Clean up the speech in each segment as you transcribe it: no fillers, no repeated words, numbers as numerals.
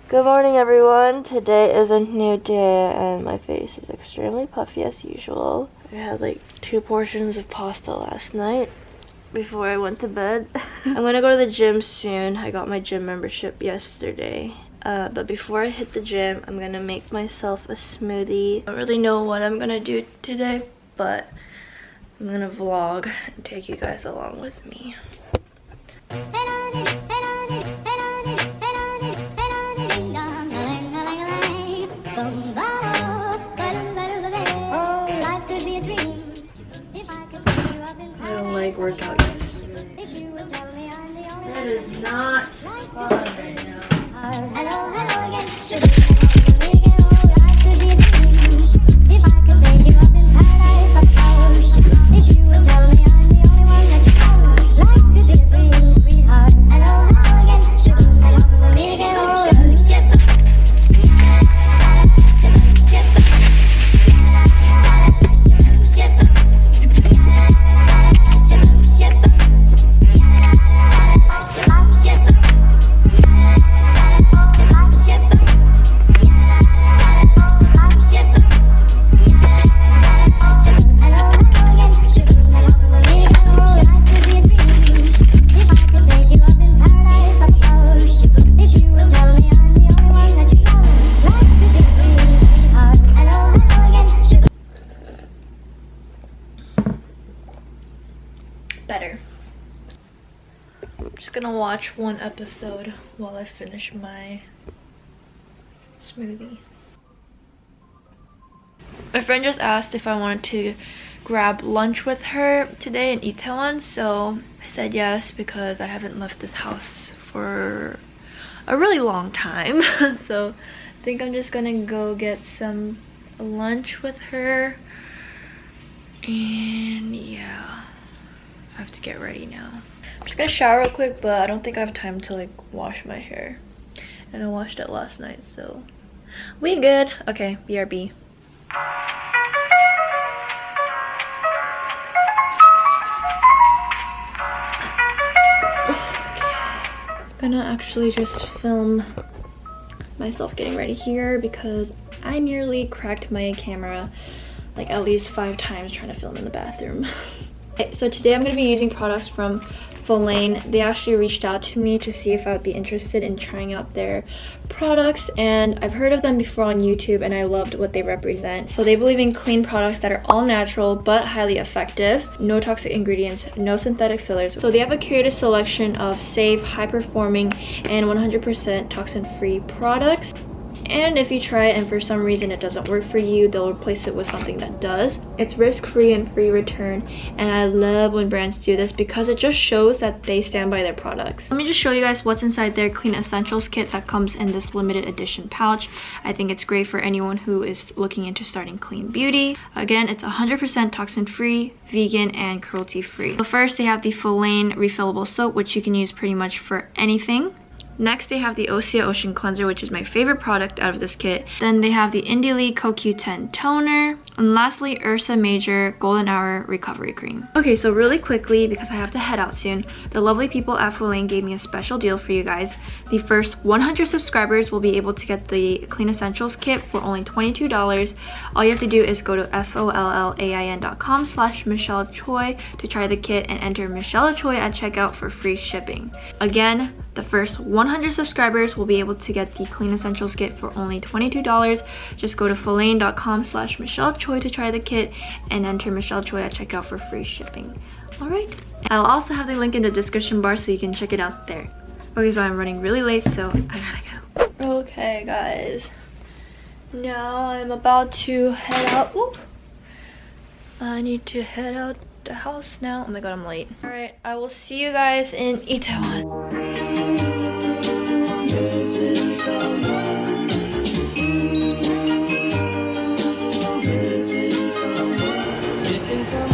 Good morning, everyone. Today is a new day and my face is extremely puffy as usual. I had like 2 portions of pasta last night before I went to bed. I'm gonna go to the gym soon. I got my gym membership yesterday. But before I hit the gym, I'm gonna make myself a smoothie. I don't really know what I'm gonna do today, but I'm gonna vlog and take you guys along with me. I don't like workout yesterday. That is not fun right now. Hello again. If I could take you up in paradise, of course. If you would tell me I'm the only one that you like to be a dream, sweetheart. Hello again. Hello for me to get over. Better. I'm just gonna watch one episode while I finish my smoothie. My friend just asked if I wanted to grab lunch with her today in Itaewon, so I said yes because I haven't left this house for a really long time. So I think I'm just gonna go get some lunch with her, and yeah, I have to get ready now. I'm just gonna shower real quick, but I don't think I have time to like wash my hair, and I washed it last night, so we good. Okay, BRB. I'm gonna actually just film myself getting ready here because I nearly cracked my camera like at least 5 times trying to film in the bathroom. Okay, so today I'm going to be using products from Follain. They actually reached out to me to see if I would be interested in trying out their products, and I've heard of them before on YouTube and I loved what they represent. So they believe in clean products that are all natural but highly effective, no toxic ingredients, no synthetic fillers. So they have a curated selection of safe, high-performing, and 100% toxin-free products. And if you try it and for some reason it doesn't work for you, they'll replace it with something that does. It's risk-free and free return, and I love when brands do this because it just shows that they stand by their products. Let me just show you guys what's inside their Clean Essentials kit that comes in this limited edition pouch. I think it's great for anyone who is looking into starting clean beauty. Again, it's 100% toxin-free, vegan, and cruelty-free. So first, they have the Follain refillable soap, which you can use pretty much for anything. Next, they have the Osea Ocean Cleanser, which is my favorite product out of this kit. Then they have the Indie CoQ10 Toner. And lastly, Ursa Major Golden Hour Recovery Cream. Okay, so really quickly, because I have to head out soon, the lovely people at Follain gave me a special deal for you guys. The first 100 subscribers will be able to get the Clean Essentials kit for only $22. All you have to do is go to follain.com/Michelle Choi to try the kit and enter Michelle Choi at checkout for free shipping. Again, the first 100 subscribers will be able to get the Clean Essentials kit for only $22. Just go to follain.com/Michelle Choi to try the kit and enter Michelle Choi at checkout for free shipping. Alright, I'll also have the link in the description bar so you can check it out there. Okay, so I'm running really late, so I gotta go. Okay guys, now I'm about to head out. Whoop. I need to head out the house now. Oh my god, I'm late. Alright, I will see you guys in Itaewon. Missing someone. Missing someone. Missing someone.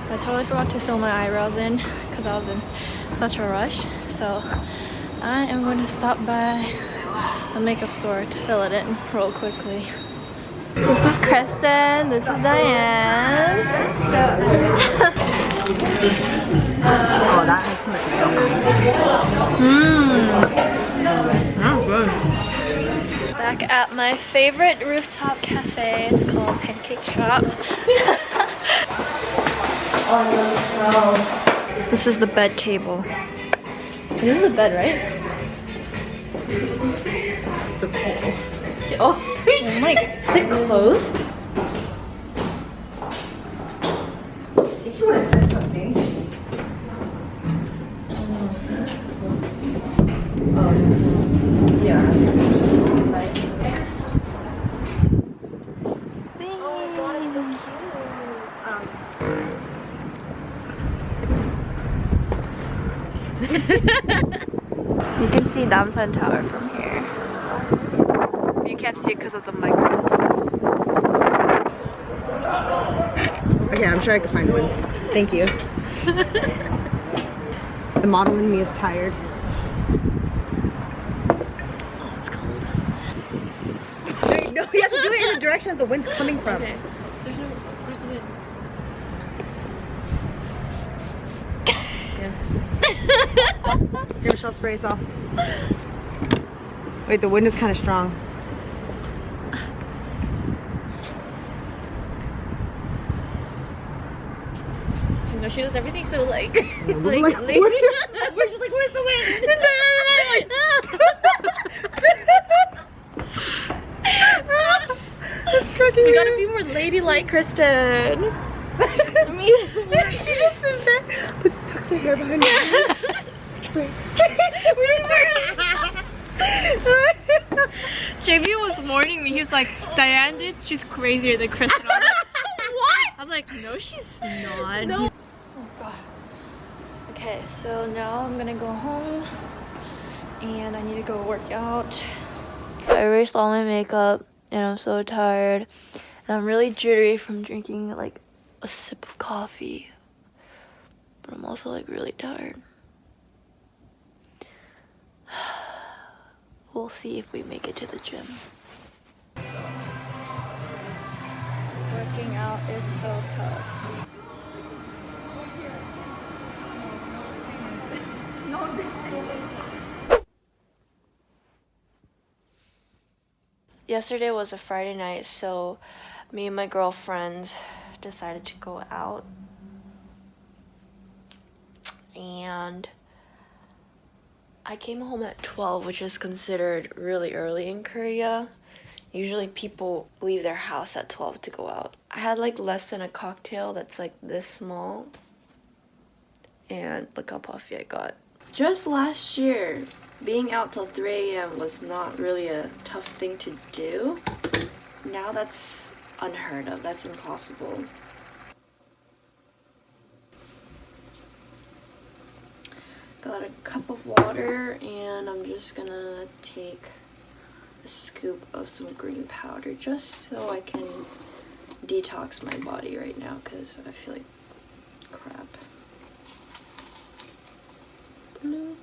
I totally forgot to fill my eyebrows in because I was in such a rush. So I am going to stop by a makeup store to fill it in real quickly. This is Kristen, this is Diane. Oh, that makes too much milk. Good. Back at my favorite rooftop cafe. It's called Pancake Shop. This is the bed table. This is a bed, right? It's a pole. Oh my! Is it closed? I think you would have said something. Oh, yeah. Oh my god, it's so cute. You can see Namsan Tower from here. You can't see it because of the microphones. Okay, I'm sure I can find one. Thank you. The model in me is tired. Oh, it's cold. Wait, no, you have to do it in the direction that the wind's coming from. Okay. Where's the wind? Here, Michelle, spray yourself. Wait, the wind is kind of strong. No, she does everything so like, We're like, we're just like, where's the wind? You gotta be more ladylike, Kristen. I mean, she just sits there, puts tucks her hair behind her. JB was warning me. He was like, Diane, dude, she's crazier than Kristen. I was like, what? I was like, no, she's not. No. Oh, God. Okay, so now I'm gonna go home and I need to go work out. I erased all my makeup and I'm so tired. And I'm really jittery from drinking like a sip of coffee. But I'm also like really tired. We'll see if we make it to the gym. Working out is so tough. Yesterday was a Friday night, so me and my girlfriends decided to go out. And I came home at 12, which is considered really early in Korea. Usually people leave their house at 12 to go out. I had like less than a cocktail that's like this small. And look how puffy I got. Just last year, being out till 3 a.m. was not really a tough thing to do. Now that's unheard of. That's impossible. Got a cup of water and I'm just gonna take a scoop of some green powder just so I can detox my body right now because I feel like crap. Blue.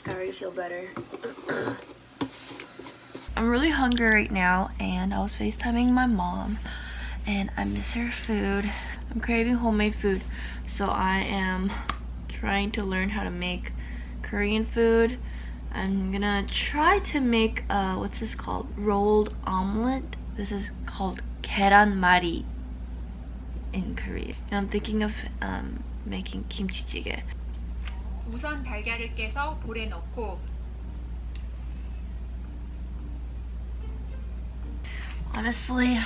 I already feel better. I'm really hungry right now and I was FaceTiming my mom and I miss her food. I'm craving homemade food, so I am trying to learn how to make Korean food. I'm gonna try to make what's this called? Rolled omelet. This is called 계란말이 in Korea. And I'm thinking of making kimchi-jjigae. 우선 달걀을 깨서 볼에 넣고 Honestly,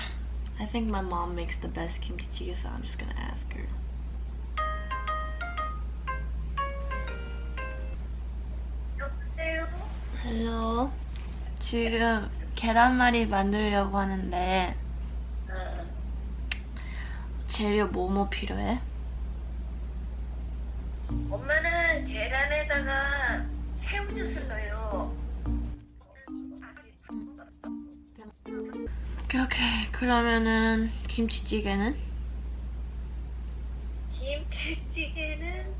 I think my mom makes the best kimchi-jjigae, so I'm just gonna ask her. 여보세요? Hello. 지금 계란말이 만들려고 하는데 재료 뭐뭐 필요해? 엄마는 계란에다가 새우젓을 넣어요. 오케이. 그러면은 김치찌개는? 김치찌개는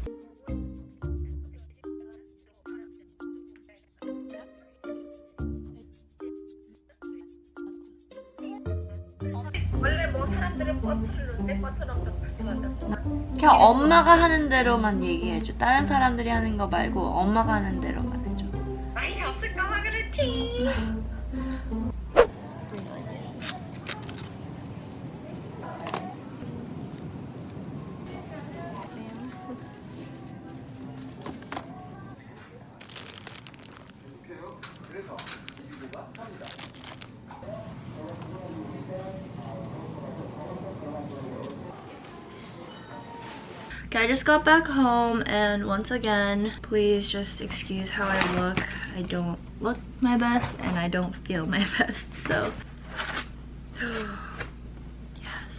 원래 뭐 사람들은 버터를 넣는데 버터 넣으면 불순하다고. 그냥 엄마가 하는 대로만 얘기해줘. 다른 사람들이 하는 거 말고 엄마가 하는 대로만 해줘. 맛이 없을까봐 그렇지. Okay, I just got back home, and once again, please just excuse how I look. I don't look my best and I don't feel my best, so yes.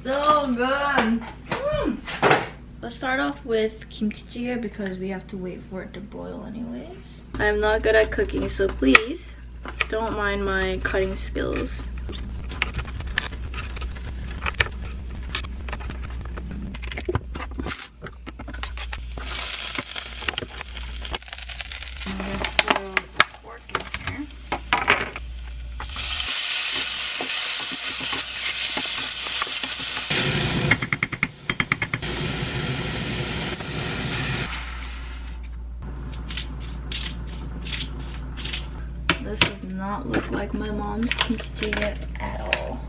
So good. Let's start off with kimchi jjigae because we have to wait for it to boil anyways. I'm not good at cooking, so please don't mind my cutting skills. This does not look like my mom's kimchi jjigae at all.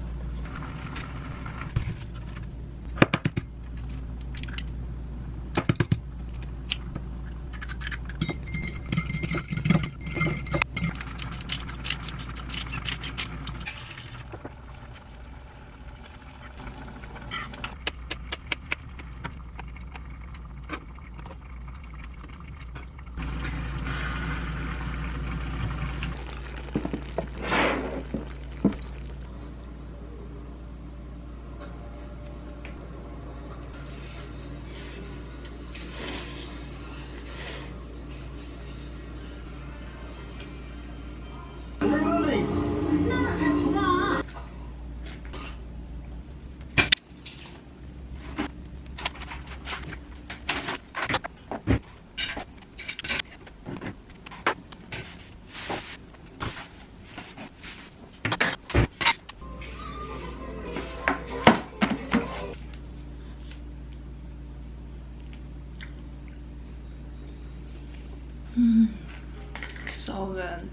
So good.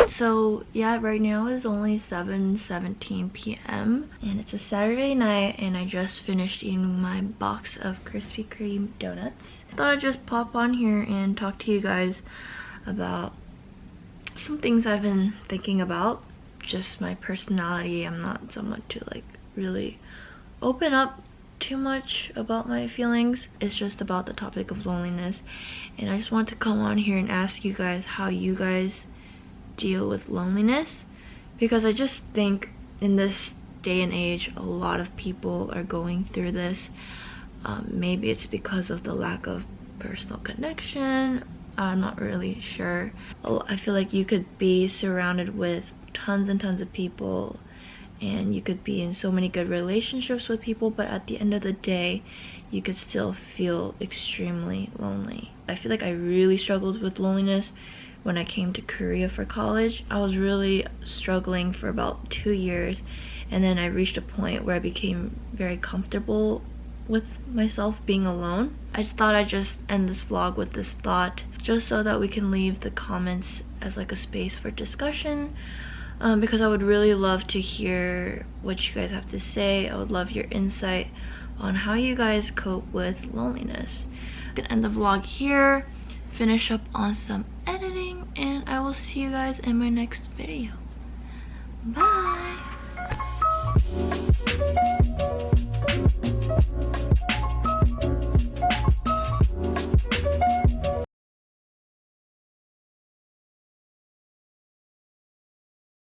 So yeah, right now is only 7:17 p.m. and it's a Saturday night and I just finished eating my box of Krispy Kreme donuts. I thought I'd just pop on here and talk to you guys about some things I've been thinking about. Just my personality. I'm not someone to like really open up too much about my feelings. It's just about the topic of loneliness, and I just want to come on here and ask you guys how you guys deal with loneliness, because I just think in this day and age a lot of people are going through this. Maybe it's because of the lack of personal connection. I'm not really sure. I feel like you could be surrounded with tons and tons of people and you could be in so many good relationships with people, but at the end of the day you could still feel extremely lonely. I feel like I really struggled with loneliness when I came to Korea for college. I was really struggling for about 2 years, and then I reached a point where I became very comfortable with myself being alone. I just thought I'd just end this vlog with this thought, just so that we can leave the comments as like a space for discussion, because I would really love to hear what you guys have to say. I would love your insight on how you guys cope with loneliness. I'm gonna end the vlog here, finish up on some editing, and I will see you guys in my next video. Bye! bye.